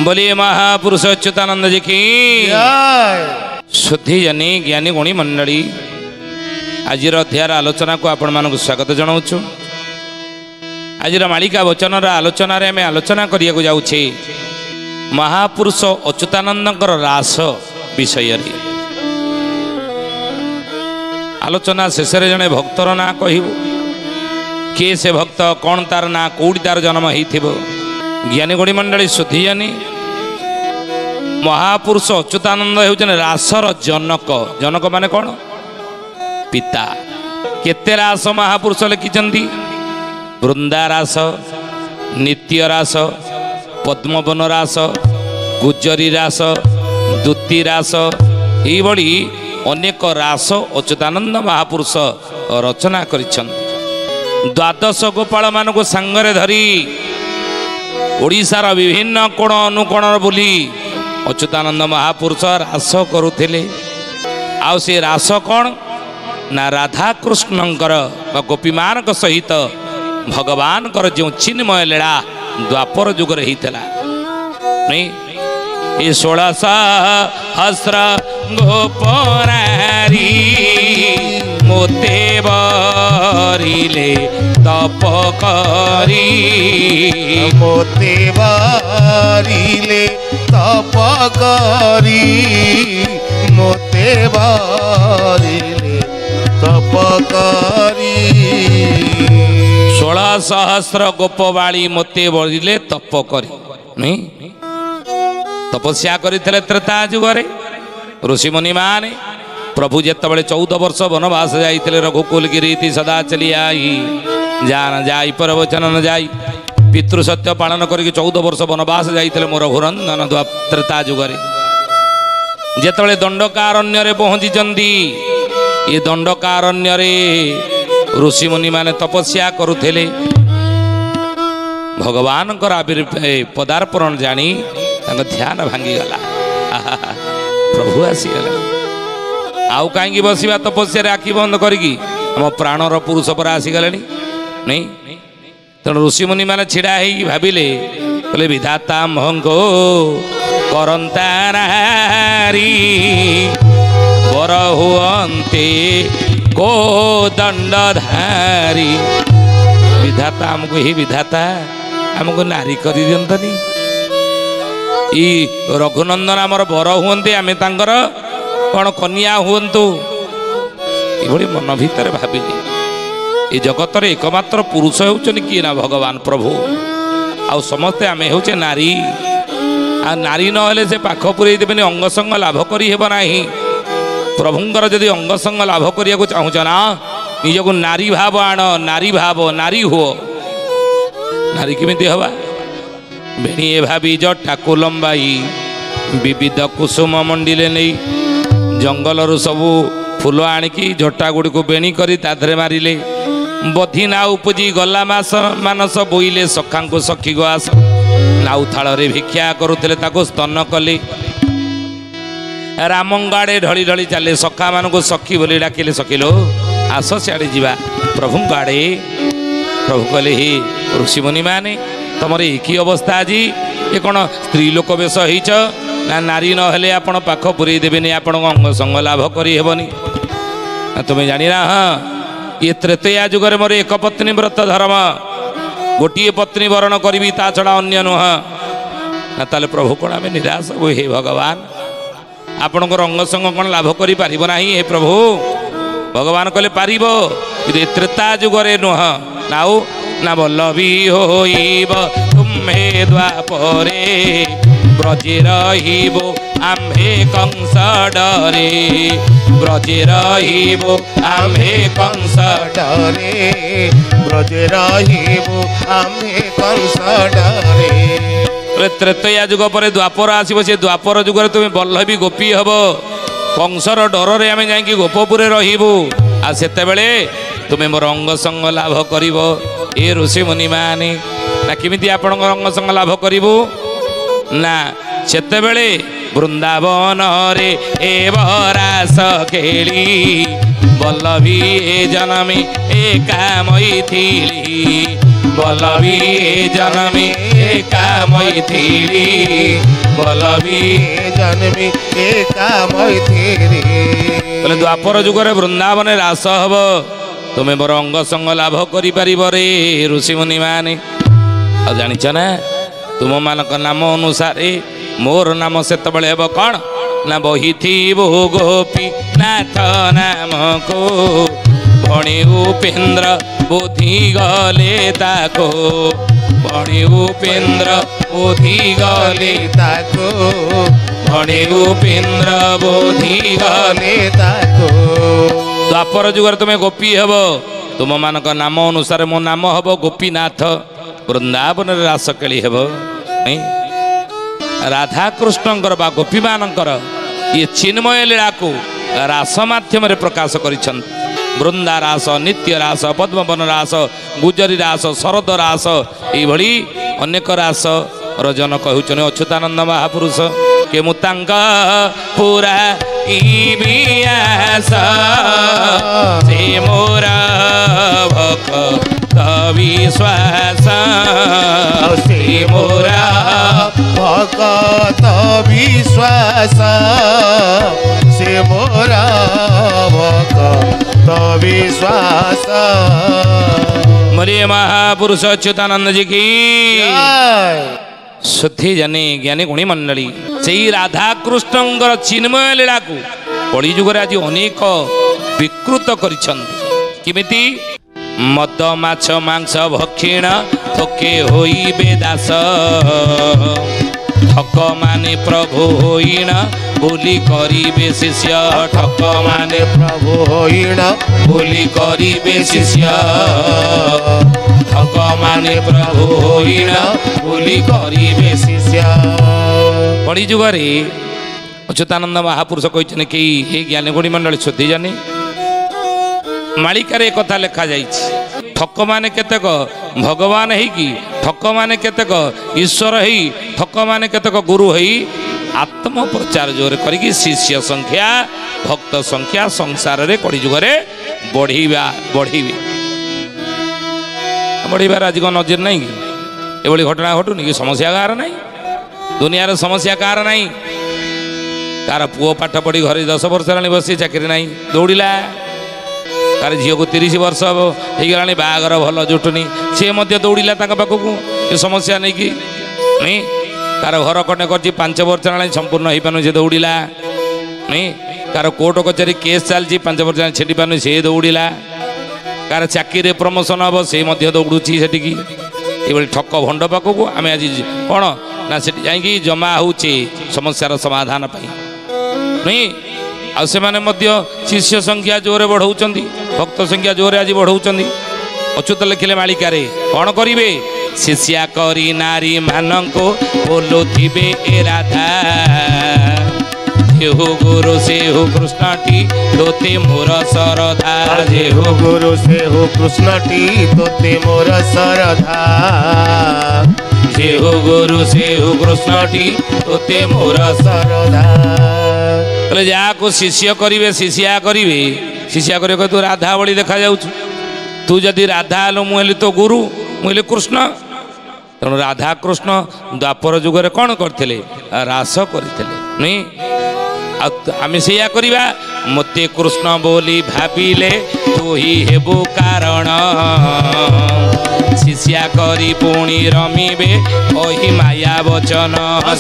बोलिए महापुरुष अच्युतानंद जी की शुद्धि जनी ज्ञानी गुणी मंडली आज अध्याय आलोचना को आपण मानक स्वागत जनाऊँ। आज मालिका वचन आलोचन आम आलोचना करिया जाऊे महापुरुष अच्युतानंद रास विषय आलोचना शेष जड़े भक्तर ना कहबू किए से भक्त कौन तार ना कौटी तार जन्म हो ज्ञानी गुणी मंडली शुद्धि जानी महापुरुष अच्युतानंद होउछन रासर जनक। जनक माने कौन? पिता। केते रास महापुरुष लिखिचंती? वृंदा रास, नित्य रास, पद्मवन रास, गुजरी रास, दूती रास, यही अनेक रास अच्युतानंद महापुरुष रचना करिछंती। द्वादश गोपाल मानक सांगरे धरी ओडिशार विभिन्न कोण अनुकोण बुली अच्युतानंद महापुरुष रास करुथिले। आउ से रास कौन ना राधाकृष्णंकर गोपीमानक सहित भगवान कर जो चिन्मय लीला द्वापर जुगर होता नहीं। 16,000 गोपनारी मोते बरिले तप करी मोते बरिले तप करी मोते बरिले तप करी 16,000 गोपवाणी मोते बरिले तप करी नहीं। तपस्या करते त्रेता जुगरे ऋषि मुनि माने प्रभु जितेबाला 14 वर्ष वनवास जाइए रघुकुल गिरी सदा चली आई जान जाई पर वचन न जाई पितृ सत्य पालन करके 14 वर्ष वनवास जाइए मोर रघुनंदन त्रेता जुगरे जितेबाला दंडकारण्य पहुँची ये दंडकारण्य ऋषि मुनि माने तपस्या करुले भगवान पदार्पण जानी ध्यान भांगीगला प्रभु आसीगला आउ कहीं बसवा तपस्या आखि बंद करी आम प्राणर पुरुष पर आसीगले नहीं। तेणु ऋषि मुनि मैंने छिड़ा हो भाविले कहले विधाता महंगो करंता नारी बर हुअन्ते को दंडधारी। विधाता आमको ही विधाता आमको नारी कर दिंतनी ई रघुनंदन आमर बर हुअन्ते आमे तांकर कौन कन्या हुंतु ये मन भीतर भाविली ये जगत एकमात्र पुरुष होचन किए ना भगवान प्रभु आउ समस्ते आमे होचे नारी आ नारी न हेले से पाख पुरई देबेनी अंग संग लाभ करी हेब नाही। प्रभुंकर जदि अंग संग लाभ करिया को चाहूच ना निजको नारी भाव आण नारी भाव नारी हुओ नारी केमिति हवा भेणी भावी जटाकु लंबाई विविध कुसुम मंडिले नहीं जंगल सबू फूल आणिकी झटा गुड़ी को बेणी करी ताधरे मारिले बधी नाउ उपजी गला मास मानस बोईले सखा को सखी गो आस नाउ थाल भिक्षा करुले स्तन कले रामंगाड़े ढली ढली चले सखा मान को सखी बोली डाकिले सखिलो आस सियाड़े जीवा प्रभु आड़े। प्रभु कहले हे ऋषि मुनि माने तुमर एक अवस्था आज ये कौन स्त्री लोक बेश होइछ ना नारी न हेले आपण पाख पुरई देबेनी आपण अंग संग लाभ करी हेबनी। तुम्हें जानी ना हाँ ये त्रेतया जुगरे मोर एक पत्नी व्रत धर्म गोटे पत्नी वरण करी ता छड़ा अन्य नुह ना ताले प्रभु कौन आम निराश हो हे भगवान आपणकर अंग संग कौन लाभ करी पारिबो नाही हे प्रभु। भगवान कहले पारिबो त्रेता जुगरे नुह नाउ ना बल्लभी होइब तुम्हे द्वापरे ब्रजे रहिबो आम्भे कंस डरे ब्रजे रहिबो आम्भे कंस डरे ब्रजे रहिबो आम्भे कंस डरे। त्रेतया जुग पर द्वापर आसीबो से द्वापर जुगरे तुम बल्लभी गोपी हब कंसर डर आम जाकि गोपपुरे रहिबु आ सेते बेले तुम्हें मोर अंग संग लाभ करिबो। ए ऋषि मुनि माने ना केमिति आपण अंग संग लाभ करिबु ना सेते बेले वृंदावन रे ए रास खेली बल्लभी ए जनमी एका मैथिली বলবি জনমে একা মৈথিলি বলবি জন্মে একা মৈথিলি। বলে দ্বাপর যুগরে বৃন্দাবনে রাস হব তুমি বড় অঙ্গ সঙ্গ লাভ করিপারিব রে ঋষিমুনি মানে। ଆଉ ଜାଣିଛ ନା ତୁମମାନଙ୍କ ନାମ ଅନୁସାରେ ମୋର ନାମ ସେତେବେଳେ ହେବ କ'ଣ ନା ବହିଥିବ ଗୋପୀ ନାଥ ନାମକୁ ଭଣୀ ଉପେନ୍ଦ୍ର ବୁଦ୍ଧି ଗଲେ ତାକୁ ଭଣୀ ଉପେନ୍ଦ୍ର ବୁଦ୍ଧି ଗଲେ ତାକୁ ଭଣୀ ଉପେନ୍ଦ୍ର ବୁଦ୍ଧି ଗଲେ ତାକୁ। ଦ୍ୱାପର ଯୁଗରେ ତୁମେ ଗୋପୀ ହେବ ତୁମମାନଙ୍କ ନାମ ଅନୁସାରେ ମୋ ନାମ ହେବ ଗୋପୀନାଥ। ବୃନ୍ଦାବନରେ ରାସ ଖେଳି ହେବ ନାଇଁ ରାଧାକୃଷ୍ଣଙ୍କର ବା ଗୋପୀମାନଙ୍କର ଇଏ ଚିନ୍ମୟ ଲୀଳାକୁ ରାସ ମାଧ୍ୟମରେ ପ୍ରକାଶ କରିଛନ୍ତି। ବୃନ୍ଦା ରାସ ନିତ୍ୟ ରାସ ପଦ୍ମବନ ରାସ ଗୁଜରୀ ରାସ ଶରଦ ରାସ ଏଇଭଳି ଅନେକ ରାସ ରଜନ କହୁଛନ୍ତି ଅଚ୍ୟୁତାନନ୍ଦ ମହାପୁରୁଷ କେ ମୁଁ ତାଙ୍କ ପୁରା ଇବିଆସ ସେ ମୋର ଭକ୍ତ ବିଶ୍ୱାସ ସେ ମୋର ଭକ୍ତ ବିଶ୍ୱାସ ସେ ମୋର ଭକ୍ତ ବିଶ୍ୱାସ। मरे महापुरुष अच्युतानंद जी की शुद्धि जानी ज्ञानी गुणी मंडली से राधा कृष्णंकर चिन्मय लीला को कली जुगर आज अनेक विकृत करिमिति मद माछ मांस भक्षिण थोके होइबे दास ठक माने प्रभु होइण बोली करिबे शिष्य ठक माने प्रभु होइण बोली करिबे शिष्य ठक माने प्रभु होइण बोली करिबे शिष्य। कली जुगरे अच्युतानंद महापुरुष कहते कि हे ज्ञानी गुणी मंडली शुद्धि जानी मालिकार एक कथा लिखा जाइछि ठक माने केतक भगवान है कि ठक माने केतक ईश्वर है ठक माने केतक गुरु है आत्म प्रचार जोर करी शिष्य संख्या भक्त संख्या संसार रे कड़ी जुगरे बढ़ीबार आज कौन नजर नहीं कि एभली घटना घटुनि कि समस्या कार नहीं दुनिया समस्या कार नहीं तार पुओ पाठ पढ़ी घरे 10 वर्ष हेलाणी बसी चाकरी नहीं दौड़िला तार झील को 30 वर्ष हो गला बाहागर भल जुटुनी सी दौड़िला पाखक ये समस्या नहीं कि नहीं तार घर कटे कर 5 वर्ष हेलाणी संपूर्ण हो पानु से दौड़िला नहीं कार कोर्ट कचेरी केस चलती 5 वर्ष छेटी पानु से दौड़िला कार चाकरी प्रमोशन हम से दौड़ुची सेटिकी ये ठक भंड पाखक आम आज कौन ना से जमा होचे समस्यार समाधान पाई नहीं आउ से शिष्य संख्या जोरे बढ़ाऊँ भक्त संख्या जोरे आज बढ़ाऊँ अच्युत लिखिले मालिकारे कौन करिवे शिष्या करी नारी मानंको बोलुथिबे ए राधा जेहु गुरु से हो कृष्णटी तोते मोर सरधा जेहु गुरु से हो कृष्णटी तोते मोर सरधा जेहु गुरु से हो कृष्णटी तोते मोर सरधा। को शिष्य करिवे शिष्या करिवे शिष्या करिवे तू राधा भली देखा जाउछु तू जदि राधा लो मुहली तो गुरु मुहली कृष्ण तेणु राधा कृष्ण द्वापर जुगरे कौन करथिले रास करथिले नहीं आम से करवा मते कृष्ण बोली भाविले तू ही हेबु कारण शिष्या करी पुणी रमिबे कही माया वचन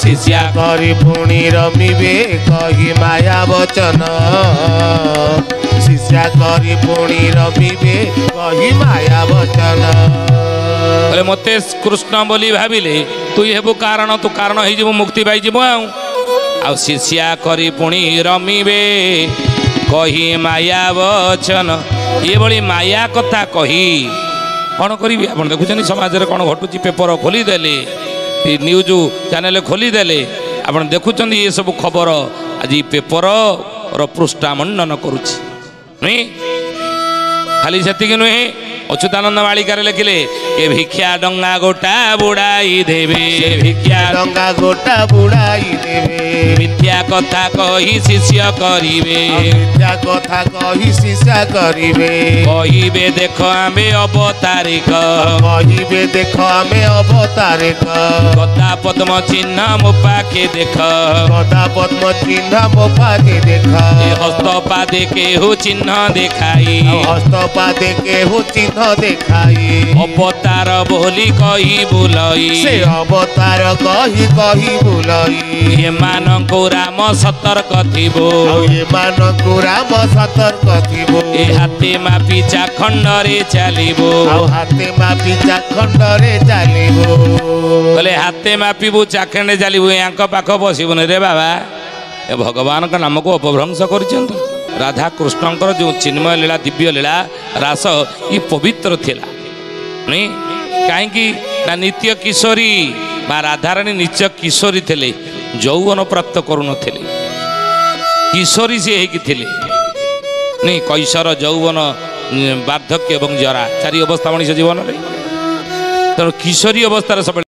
शिष्या करी पुणी रमिबे कही माया वचन शिष्या करी पुणी रमिबे कही माया वचन। मते कृष्ण बोली भाविले तू हेबु कारण तू कारण हो मुक्ति पाई आ शिष्या करी पुणी रमिबे कही माया वचन ये बड़ी माया कथा कही कौन करी आप देखुं समाज में कौन घटुची पेपर खोलीदेले न्यूज चैनल खोलीदेले आप देखुं ये सब खबर आज पेपर पृष्ठा मंडन करुच्ची नहीं खाली से नुहे अच्युतानंद मालिकार लिखिले के भिक्षा डंगा गोटा बुड़ाई देवे भिक्षा डंगा गोटा बुड़ाई देवे मिथ्या कथा कही शिष्य करिवे मिथ्या କଥା କହି ଶିକ୍ଷା କରିବେ କହିବେ ଦେଖ ଆମେ ଅବତାରିକ କହିବେ ଦେଖ ଆମେ ଅବତାରିକ ଗଦା ପଦ୍ମ ଚିହ୍ନ ମୋ ପାଖେ ଦେଖ ଗଦା ପଦ୍ମ ଚିହ୍ନ ମୋ ପାଖେ ଦେଖ ଏ ହସ୍ତ ପାଦେ କେହୁ ଚିହ୍ନ ଦେଖାଇ ଆଉ ହସ୍ତ ପାଦେ କେହୁ ଚିହ୍ନ ଦେଖାଇ ଅବତାର ବୋଲି କହି ବୁଲଇ ସେ ଅବତାର କହି କହି ବୁଲଇ ଏମାନଙ୍କୁ ରାମ ସତର୍କ ଥିବ ଆଉ ଏମାନଙ୍କୁ ରାମ ସତର୍କ ଥିବ ଏ ହାତେ ମାପି ଚାଖଣ୍ଡରେ ଚାଲିବ ଆଉ ହାତେ ମାପି ଚାଖଣ୍ଡରେ ଚାଲିବ କହିଲେ ହାତେ ମାପିବୁ ଚାଖଣ୍ଡେ ଚାଲିବୁ ୟାଙ୍କ ପାଖ ବସିବୁନି ରେ ବାବା ଏ ଭଗବାନଙ୍କ ନାମକୁ ଅପଭ୍ରଂଶ କରିଛନ୍ତି ରାଧା କୃଷ୍ଣଙ୍କର ଯେଉଁ ଚିନ୍ମୟ ଲୀଳା ଦିବ୍ୟ ଲୀଳା ରାସ ଇ ପବିତ୍ର ଥିଲା କାହିଁକି ନା ନିତ୍ୟ କିଶୋରୀ ବା ରାଧାରାଣୀ ନିତ୍ୟ କିଶୋରୀ ଥିଲେ ଯୌବନ ପ୍ରାପ୍ତ କରୁନଥିଲେ କିଶୋରୀ ସେ ହେଇକି ଥିଲେ କୈଶୋର ଯୌବନ ବାର୍ଦ୍ଧକ୍ୟ ଏବଂ ଜରା ଚାରି ଅବସ୍ଥା ମଣିଷ ଜୀବନରେ ତେଣୁ କିଶୋରୀ ଅବସ୍ଥାରେ ସବୁବେଳେ